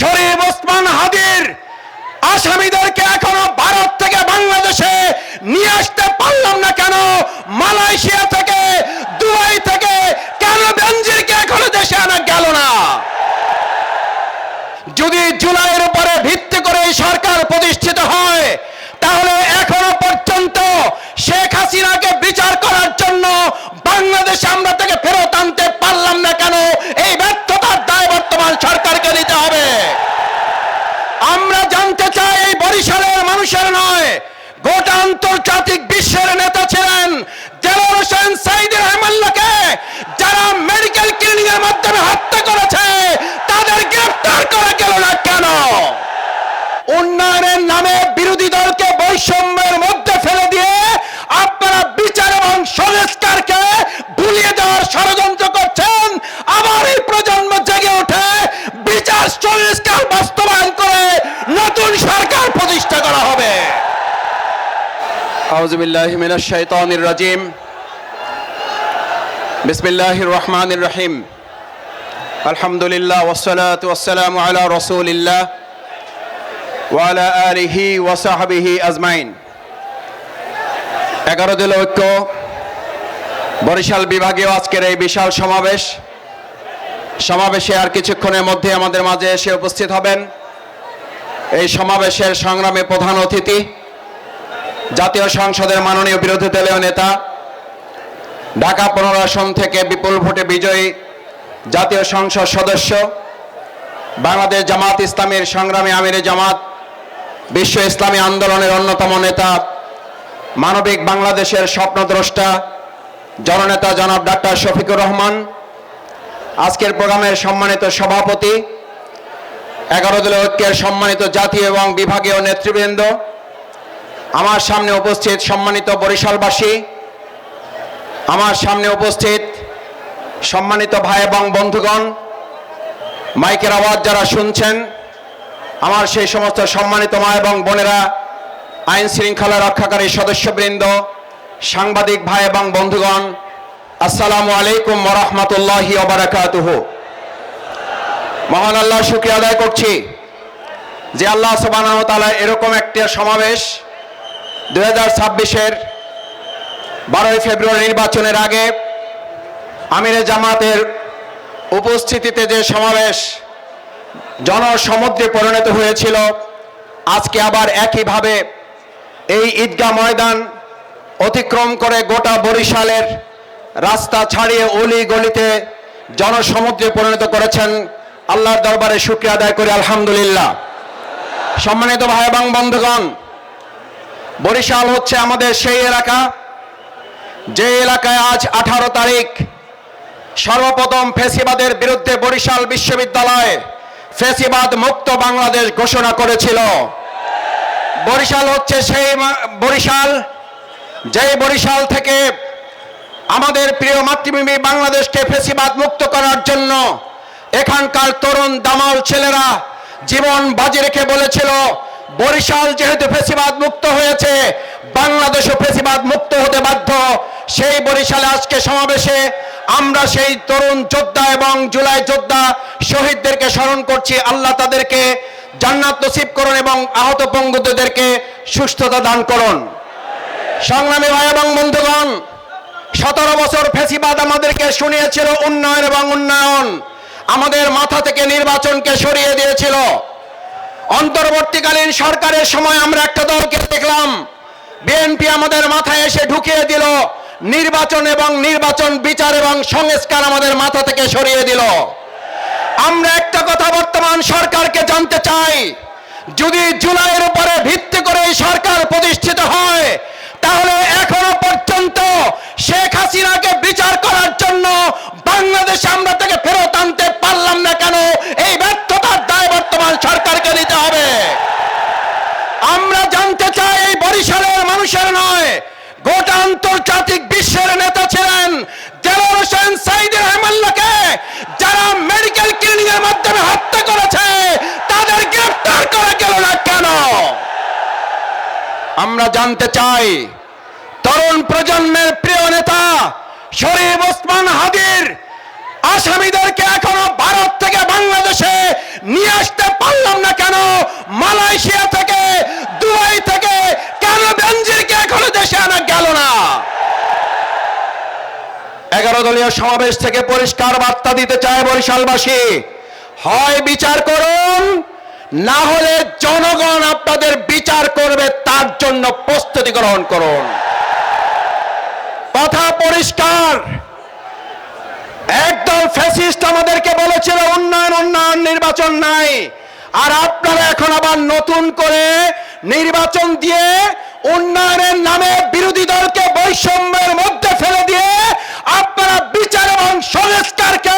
শরীফ ওসমান হাদির আসামিদেরকে এখনো ভারত থেকে বাংলাদেশে নিয়ে আসতে পারলাম না কেন? মালয়েশিয়া থেকে, দুবাই থেকে কেন বেনজিরকে এখনো দেশে আনা গেল না? যদি জুলাইয়ের উপরে ভিত্তি করে এই সরকার প্রতিষ্ঠিত হয়, তাহলে এখনো পর্যন্ত শেখ হাসিনাকে বিচার করার জন্য বাংলাদেশে আমরা থেকে ফেরত আনতে পারলাম না কেন? এই ব্যর্থতার দায় বর্তমান সরকারকে নিতে হবে। আমরা জানতে চাই, এই বরিশালের মানুষের নয়, গোটা আন্তর্জাতিক বিশ্বের নেতা ছিলেন দেলোয়ার হোসেন সাঈদী রহমাল্লাহকে যারা মেডিকেল ক্লিনিং এর মাধ্যমে হত্যা করেছে, তাদের গ্রেফতার করা গেল না কেন? উন্নয়নের নামে বিরোধী দলকে বৈষম্যের মধ্যে ফেলে দিয়ে আপনারা বিচার এবং সংস্কারকে ভুলিয়ে দেওয়ার ষড়যন্ত্র করছেন। আবার এই প্রজন্ম জেগে ওঠে, বিচার সংস্কার বাস্তবায়ন করে নতুন সরকার প্রতিষ্ঠা করা হবে। আউযু বিল্লাহি মিনাশ শাইতানির রাজিম। বিসমিল্লাহির রহমানির রহিম। আলহামদুলিল্লাহ ওয়াসসালাতু ওয়াসসালামু আলা রাসূলিল্লাহ ওয়া আলা আলিহি ওয়া সাহবিহি আজমাইন। 11 দলীয় ঐক্য বরিশাল বিভাগীয় আজকের এই বিশাল সমাবেশে আর কিছুক্ষণের মধ্যে আমাদের মাঝে এসে উপস্থিত হবেন এই সমাবেশের সংগ্রামী প্রধান অতিথি, জাতীয় সংসদের মাননীয় বিরোধী দলীয় নেতা, ঢাকা 15 আসন থেকে বিপুল ভোটে বিজয়ী জাতীয় সংসদ সদস্য, বাংলাদেশ জামাত ইসলামীর সংগ্রামী আমিরে জামাত, বিশ্ব ইসলামী আন্দোলনের অন্যতম নেতা, মানবিক বাংলাদেশের স্বপ্নদ্রষ্টা জননেতা জনাব ডাক্তার শফিকুর রহমান, আজকের প্রোগ্রামের সম্মানিত সভাপতি, 11 দলীয় ঐক্যের সম্মানিত জাতীয় এবং বিভাগীয় নেতৃবৃন্দ, আমার সামনে উপস্থিত সম্মানিত বরিশালবাসী, আমার সামনে উপস্থিত সম্মানিত ভাই এবং বন্ধুগণ, মাইকের আওয়াজ যারা শুনছেন, আমার সেই সমস্ত সম্মানিত মা এবং বোনেরা, আইন শৃঙ্খলা রক্ষাকারী সদস্যবৃন্দ, সাংবাদিক ভাই এবং বন্ধুগণ, আসসালামু আলাইকুম ওয়া রাহমাতুল্লাহি ওয়া বারাকাতুহু। মহান আল্লাহর শুকরিয়া আদায় করছি যে আল্লাহ সুবহানাহু ওয়া তাআলা এরকম একটা সমাবেশ 2026-এর 12 ফেব্রুয়ারি নির্বাচনের আগে আমিরে জামাতের উপস্থিতিতে যে সমাবেশ জনসমুদ্রে পরিণত হয়েছিল, আজকে আবার একইভাবে এই ঈদগাহ ময়দান অতিক্রম করে গোটা বরিশালের রাস্তা ছাড়িয়ে অলি গলিতে জনসমুদ্রে পরিণত করেছেন। আল্লাহর দরবারে শুকরিয়া আদায় করি, আলহামদুলিল্লাহ। সম্মানিত ভাই এবং বন্ধুগণ, বরিশাল হচ্ছে আমাদের সেই এলাকা যে এলাকায় আজ 18 তারিখ সর্বপ্রথম ফ্যাসিবাদের বিরুদ্ধে বরিশাল বিশ্ববিদ্যালয় ফ্যাসিবাদ মুক্ত বাংলাদেশ ঘোষণা করেছিল। বরিশাল হচ্ছে সেই বরিশাল, যেই বরিশাল থেকে আমাদের প্রিয় মাতৃভূমি বাংলাদেশকে ফ্যাসিবাদ মুক্ত করার জন্য এখানকার তরুণ দামাল ছেলেরা জীবন বাজি রেখে বলেছিল, বরিশাল যেহেতু ফ্যাসিবাদ মুক্ত হয়েছে, বাংলাদেশও ফ্যাসিবাদ মুক্ত হতে বাধ্য। সেই বরিশালে আজকে সমাবেশে আমরা সেই তরুণ যোদ্ধা এবং জুলাই যোদ্ধা শহীদদেরকে স্মরণ করছি। আল্লাহ তাদেরকে জান্নাত নসিব করুন এবং আহত পঙ্গুদেরকে সুস্থতা দান করুন। সংগ্রামী ভাই এবং বন্ধুগণ, 17 বছর ফ্যাসিবাদ আমাদেরকে শুনিয়েছিল উন্নয়ন এবং উন্নয়ন, আমাদের মাথা থেকে নির্বাচনকে সরিয়ে দিয়েছিল। অন্তর্বর্তীকালীন সরকারের সময় আমরা একটা দলকে দেখলাম, বিএনপি আমাদের মাথায় এসে ঢুকিয়ে দিল নির্বাচন এবং নির্বাচন বিচার এবং সংস্কার আমাদের মাথা থেকে সরিয়ে দিল। আমরা একটা কথা বর্তমান সরকারকে জানতে চাই, যদি জুলাইয়ের উপরে ভিত্তি করে এই সরকার প্রতিষ্ঠিত হয়, তাহলে এখনো পর্যন্ত শেখ হাসিনাকে বিচার করার জন্য বাংলাদেশে আমরা থেকে ফেরত আনতে পারলাম না কেন? এই ব্যর্থতার দায় বর্তমান সরকারকে নিতে হবে। আমরা জানতে চাই, এই বরিশালের মানুষের নয়, গোটা আন্তর্জাতিক বিশ্বের নেতা ছিলেন দেলোয়ার হোসেন সাঈদী রহমাল্লাহকে যারা মেডিকেল ক্লিনিং এর মাধ্যমে হত্যা করেছে, তাদের গ্রেফতার করা গেল না কেন? আমরা জানতে চাই, তরুণ প্রজন্মের প্রিয় নেতা শরীফ ওসমান হাদির আসামিদেরকে এখনো ভারত থেকে বাংলাদেশে নিয়ে আসতে পারলাম না কেন? মালয়েশিয়া থেকে, দুবাই থেকে কেন বেনজিরকে এখনো দেশে আনা গেল না? 11 দলীয় সমাবেশ থেকে পরিষ্কার বার্তা দিতে চায় বরিশালবাসী, হয় বিচার করুন, না হলে জনগণ আপনাদের বিচার করবে, তার জন্য প্রস্তুতি গ্রহণ করুন। কথা পরিষ্কার। একদল ফ্যাসিস্ট আমাদেরকে বলেছিল উন্নয়ন উন্নয়ন, নির্বাচন নাই, আর আপনারা এখন আবার নতুন করে নির্বাচন দিয়ে উন্নয়নের নামে বিরোধী দলকে বৈষম্যের মধ্যে ফেলে দিয়ে আপনারা বিচার এবং সংস্কারকে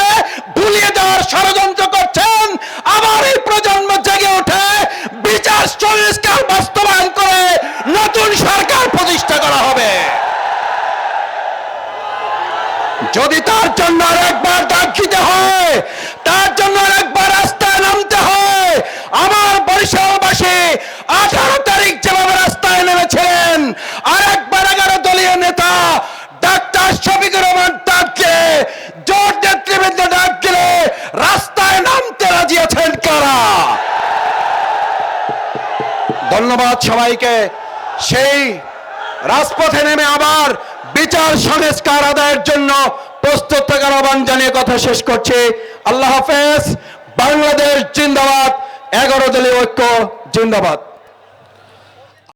ভুলিয়ে দেওয়ার ষড়যন্ত্র করছেন। আবার এই প্রজন্ম জেগে ওঠে, বিচার সংস্কার বাস্তবায়ন করে নতুন সরকার প্রতিষ্ঠা করা হবে। যদি তার জন্য আরেকবার ডাক দিতে হয়, তার জন্য আরেকবার রাস্তায় নামতে হয়, আমার বরিশালবাসী 18 তারিখ যেভাবে রাস্তায় নেমেছিলেন, আরেকবার 11 দলীয় নেতা ডাক্তার শফিকুর রহমান ডাক দিয়ে, জোট নেতৃবৃন্দ ডাক দিলে রাস্তায় নামতে রাজি আছেন কারা? ধন্যবাদ সবাইকে। সেই রাজপথে নেমে আবার বিচার সংস্কার আদায়ের জন্য প্রস্তুত থাকার আহ্বান জানিয়ে কথা শেষ করছি। আল্লাহ হাফেজ। বাংলাদেশ জিন্দাবাদ। 11 দলীয় ঐক্য জিন্দাবাদ।